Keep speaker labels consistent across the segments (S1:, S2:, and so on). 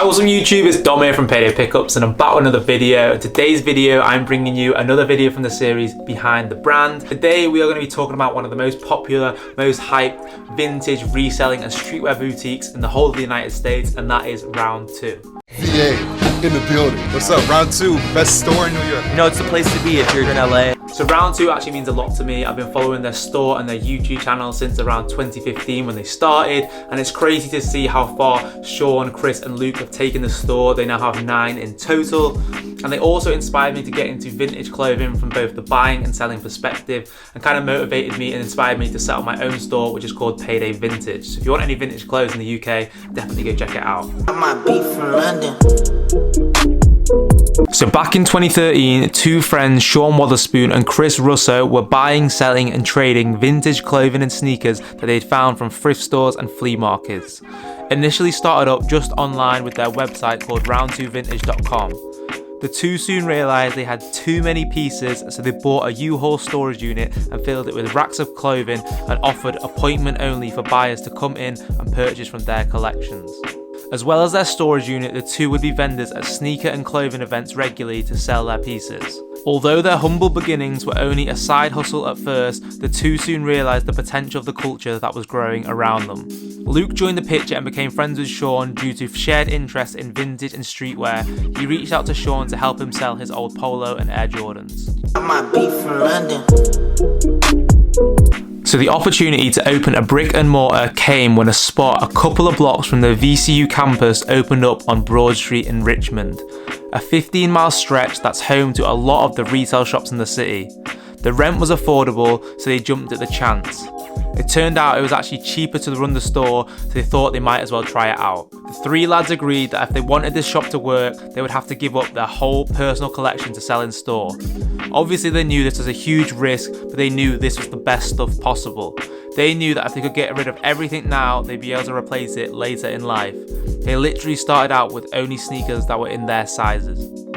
S1: what's up YouTube, it's Dom here from Payday Pickups and I'm back with another video. In today's video, I'm bringing you another video from the series Behind the Brand. Today we are going to be talking about one of the most popular, most hyped, vintage, reselling and streetwear boutiques in the whole of the United States, and that is Round Two.
S2: VA in the building. What's up, Round Two, best store in New York.
S3: You know, it's the place to be if you're in LA.
S1: So Round Two actually means a lot to me. I've been following their store and their YouTube channel since around 2015 when they started, and it's crazy to see how far Sean, Chris and Luke have taken the store. They now have 9 in total, and they also inspired me to get into vintage clothing from both the buying and selling perspective, and kind of motivated me and inspired me to set up my own store, which is called Payday Vintage. So if you want any vintage clothes in the UK, definitely go check it out.
S4: I might be from London.
S1: So back in 2013, two friends, Sean Wotherspoon and Chris Russow, were buying, selling and trading vintage clothing and sneakers that they'd found from thrift stores and flea markets. Initially started up just online with their website called round2vintage.com. The two soon realised they had too many pieces, so they bought a U-Haul storage unit and filled it with racks of clothing and offered appointment only for buyers to come in and purchase from their collections. As well as their storage unit, the two would be vendors at sneaker and clothing events regularly to sell their pieces. Although their humble beginnings were only a side hustle at first, the two soon realised the potential of the culture that was growing around them. Luke joined the picture and became friends with Sean due to shared interest in vintage and streetwear. He reached out to Sean to help him sell his old Polo and Air Jordans.
S4: I might be from London.
S1: So the opportunity to open a brick and mortar came when a spot a couple of blocks from the VCU campus opened up on Broad Street in Richmond. A 15-mile stretch that's home to a lot of the retail shops in the city. The rent was affordable, so they jumped at the chance. It turned out it was actually cheaper to run the store, so they thought they might as well try it out. The three lads agreed that if they wanted this shop to work, they would have to give up their whole personal collection to sell in store. Obviously they knew this was a huge risk, but they knew this was the best stuff possible. They knew that if they could get rid of everything now, they'd be able to replace it later in life. They literally started out with only sneakers that were in their sizes.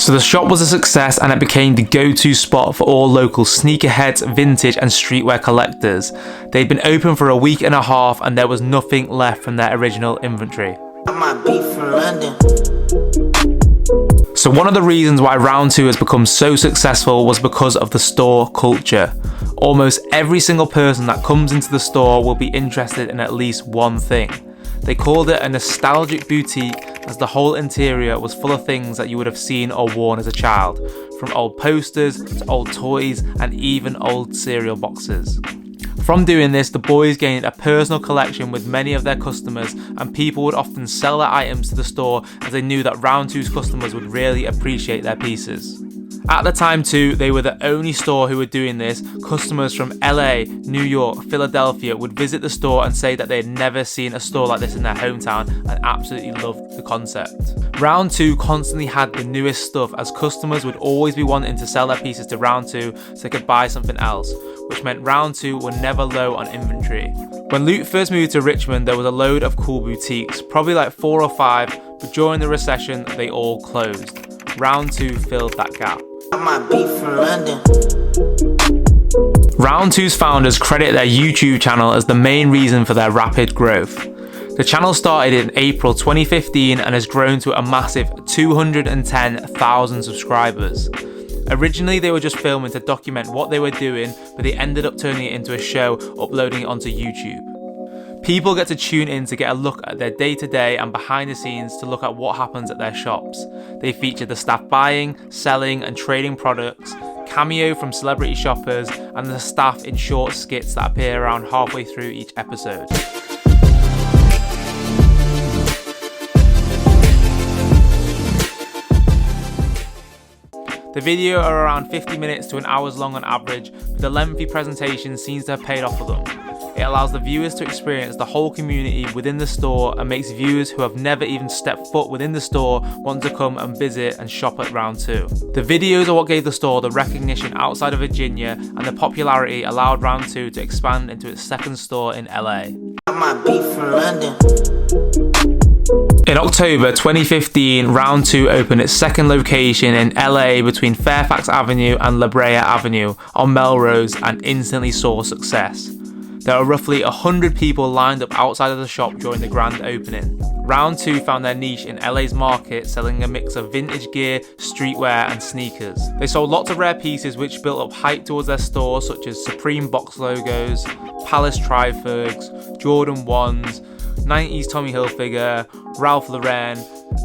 S1: So the shop was a success and it became the go-to spot for all local sneakerheads, vintage and streetwear collectors. They'd been open for a week and a half and there was nothing left from their original inventory.
S4: I might be from London.
S1: So one of the reasons why Round Two has become so successful was because of the store culture. Almost every single person that comes into the store will be interested in at least one thing. They called it a nostalgic boutique as the whole interior was full of things that you would have seen or worn as a child, from old posters to old toys and even old cereal boxes. From doing this, the boys gained a personal collection with many of their customers, and people would often sell their items to the store as they knew that Round Two's customers would really appreciate their pieces. At the time too, they were the only store who were doing this. Customers from LA, New York, Philadelphia would visit the store and say that they had never seen a store like this in their hometown and absolutely loved the concept. Round Two constantly had the newest stuff as customers would always be wanting to sell their pieces to Round Two so they could buy something else, which meant Round Two were never low on inventory. When Luke first moved to Richmond, there was a load of cool boutiques, probably like 4 or 5, but during the recession, they all closed. Round Two filled that gap.
S4: I might be from London.
S1: Round Two's founders credit their YouTube channel as the main reason for their rapid growth. The channel started in April 2015 and has grown to a massive 210,000 subscribers. Originally they were just filming to document what they were doing, but they ended up turning it into a show, uploading it onto YouTube. People get to tune in to get a look at their day-to-day and behind the scenes to look at what happens at their shops. They feature the staff buying, selling and trading products, cameo from celebrity shoppers, and the staff in short skits that appear around halfway through each episode. The video are around 50 minutes to an hour's long on average, but the lengthy presentation seems to have paid off for them. It allows the viewers to experience the whole community within the store and makes viewers who have never even stepped foot within the store want to come and visit and shop at Round Two. The videos are what gave the store the recognition outside of Virginia, and the popularity allowed Round Two to expand into its second store in LA. In October 2015, Round 2 opened its second location in LA between Fairfax Avenue and La Brea Avenue on Melrose and instantly saw success. There were roughly 100 people lined up outside of the shop during the grand opening. Round 2 found their niche in LA's market, selling a mix of vintage gear, streetwear and sneakers. They sold lots of rare pieces which built up hype towards their store, such as Supreme box logos, Palace Trifergs, Jordan 1s, 90s Tommy Hilfiger, Ralph Lauren,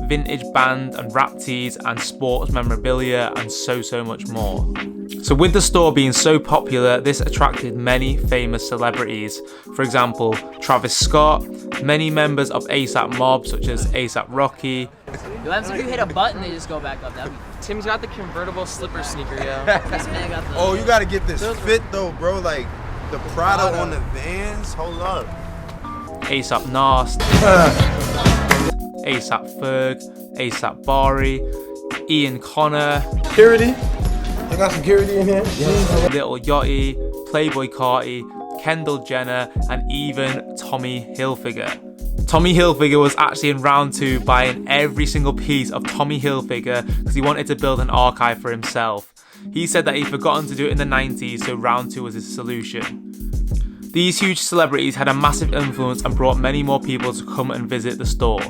S1: vintage band and rap tees and sports memorabilia and so much more. So with the store being so popular, this attracted many famous celebrities. For example, Travis Scott, many members of ASAP Mob such as ASAP Rocky.
S5: What happens if you hit a button, they just go back up?
S3: Tim's got the convertible slipper sneaker, yo.
S5: This man got the...
S2: Oh, you gotta get this fit though, bro. Like the Prada on the Vans. Hold up.
S1: ASAP Nast, ASAP Ferg, ASAP Bari, Ian Connor,
S2: Security. I got security in here.
S1: Little Yachty, Playboy Carti, Kendall Jenner, and even Tommy Hilfiger. Tommy Hilfiger was actually in Round 2 buying every single piece of Tommy Hilfiger because he wanted to build an archive for himself. He said that he'd forgotten to do it in the 90s, so Round 2 was his solution. These huge celebrities had a massive influence and brought many more people to come and visit the store.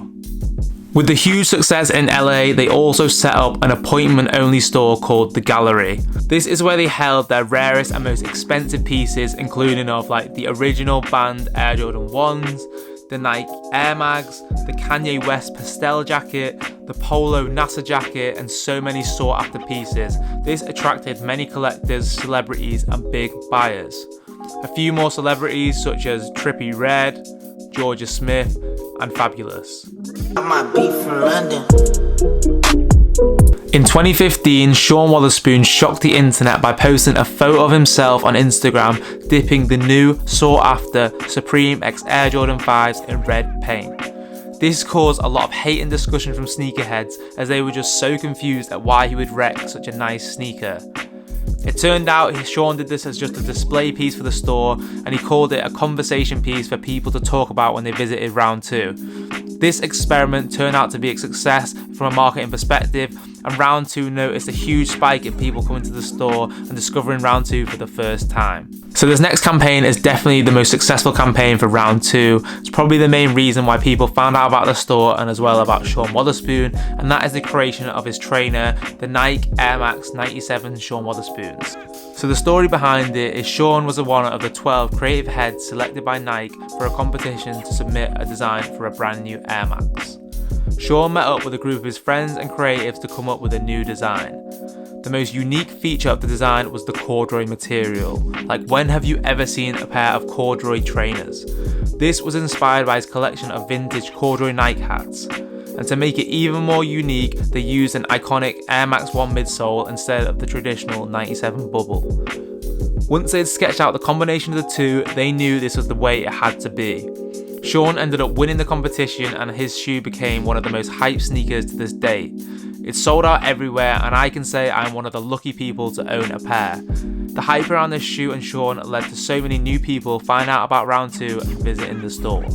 S1: With the huge success in LA, they also set up an appointment-only store called The Gallery. This is where they held their rarest and most expensive pieces, including of like the original band Air Jordan 1s, the Nike Air Mags, the Kanye West pastel jacket, the Polo NASA jacket, and so many sought-after pieces. This attracted many collectors, celebrities, and big buyers. A few more celebrities such as Trippie Redd, Georgia Smith, and Fabulous. In 2015, Sean Wotherspoon shocked the internet by posting a photo of himself on Instagram dipping the new sought-after Supreme X Air Jordan 5s in red paint. This caused a lot of hate and discussion from sneakerheads as they were just so confused at why he would wreck such a nice sneaker. It turned out Sean did this as just a display piece for the store, and he called it a conversation piece for people to talk about when they visited Round 2. This experiment turned out to be a success from a marketing perspective, and Round 2 noticed a huge spike in people coming to the store and discovering Round 2 for the first time. So this next campaign is definitely the most successful campaign for Round 2. It's probably the main reason why people found out about the store and as well about Sean Wotherspoon, and that is the creation of his trainer, the Nike Air Max 97 Sean Wotherspoons. So the story behind it is Sean was one of the 12 creative heads selected by Nike for a competition to submit a design for a brand new Air Max. Sean met up with a group of his friends and creatives to come up with a new design. The most unique feature of the design was the corduroy material. Like, when have you ever seen a pair of corduroy trainers? This was inspired by his collection of vintage corduroy Nike hats. And to make it even more unique, they used an iconic Air Max 1 midsole instead of the traditional 97 bubble. Once they'd sketched out the combination of the two, they knew this was the way it had to be. Sean ended up winning the competition, and his shoe became one of the most hyped sneakers to this day. It's sold out everywhere, and I can say I'm one of the lucky people to own a pair. The hype around this shoe and Sean led to so many new people find out about Round 2 and visiting the store.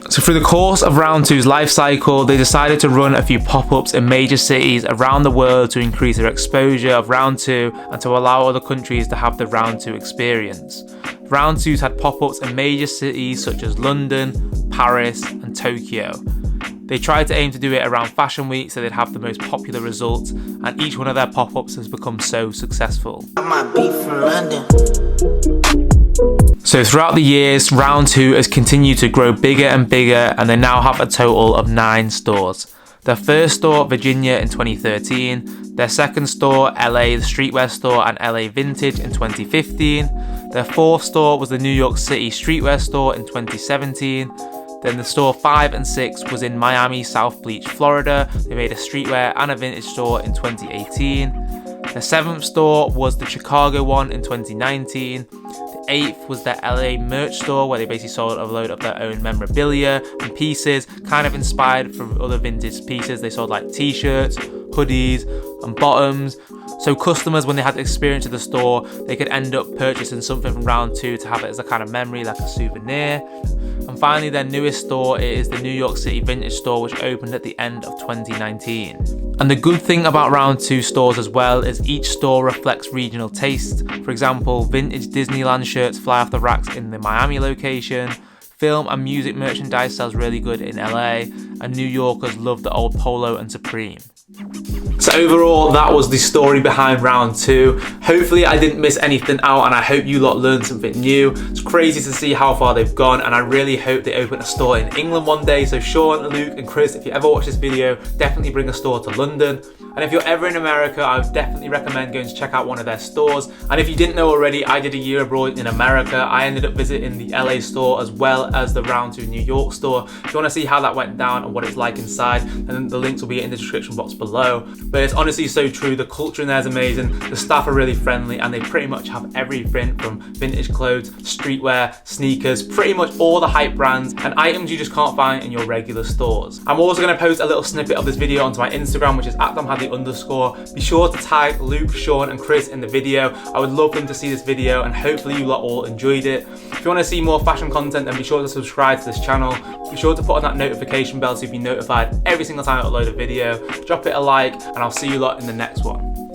S1: So through the course of Round 2's life cycle, they decided to run a few pop-ups in major cities around the world to increase their exposure of Round 2 and to allow other countries to have the Round 2 experience. Round 2's had pop-ups in major cities such as London, Paris and Tokyo. They tried to aim to do it around Fashion Week so they'd have the most popular results, and each one of their pop-ups has become so successful.
S4: I might be from London.
S1: So throughout the years, Round 2 has continued to grow bigger and bigger, and they now have a total of 9 stores. Their first store, Virginia, in 2013. Their second store, LA, the streetwear store, and LA Vintage in 2015. Their fourth store was the New York City streetwear store in 2017. Then the store 5 and 6 was in Miami, South Beach, Florida. They made a streetwear and a vintage store in 2018. The 7th store was the Chicago one in 2019. The 8th was their LA merch store, where they basically sold a load of their own memorabilia and pieces, kind of inspired from other vintage pieces. They sold like t-shirts, hoodies, and bottoms. So customers, when they had the experience of the store, they could end up purchasing something from Round 2 to have it as a kind of memory, like a souvenir. And finally, their newest store is the New York City Vintage store, which opened at the end of 2019. And the good thing about Round 2 stores as well is each store reflects regional taste. For example, vintage Disneyland shirts fly off the racks in the Miami location. Film and music merchandise sells really good in LA, and New Yorkers love the old Polo and Supreme. So overall, that was the story behind Round 2. Hopefully I didn't miss anything out, and I hope you lot learned something new. It's crazy to see how far they've gone, and I really hope they open a store in England one day. So Sean, Luke and Chris, if you ever watch this video, definitely bring a store to London. And if you're ever in America, I would definitely recommend going to check out one of their stores. And if you didn't know already, I did a year abroad in America. I ended up visiting the LA store as well as the Round 2 New York store. If you want to see how that went down and what it's like inside, then the links will be in the description box below. But it's honestly so true. The culture in there is amazing. The staff are really friendly, and they pretty much have everything from vintage clothes, streetwear, sneakers, pretty much all the hype brands and items you just can't find in your regular stores. I'm also going to post a little snippet of this video onto my Instagram, which is @DomHadley_. Be sure to tag Luke, Sean and Chris in the video. I would love them to see this video, and hopefully you lot all enjoyed it. If you want to see more fashion content, then be sure to subscribe to this channel. Be sure to put on that notification bell so you'll be notified every single time I upload a video. Drop it a like, and I'll see you lot in the next one.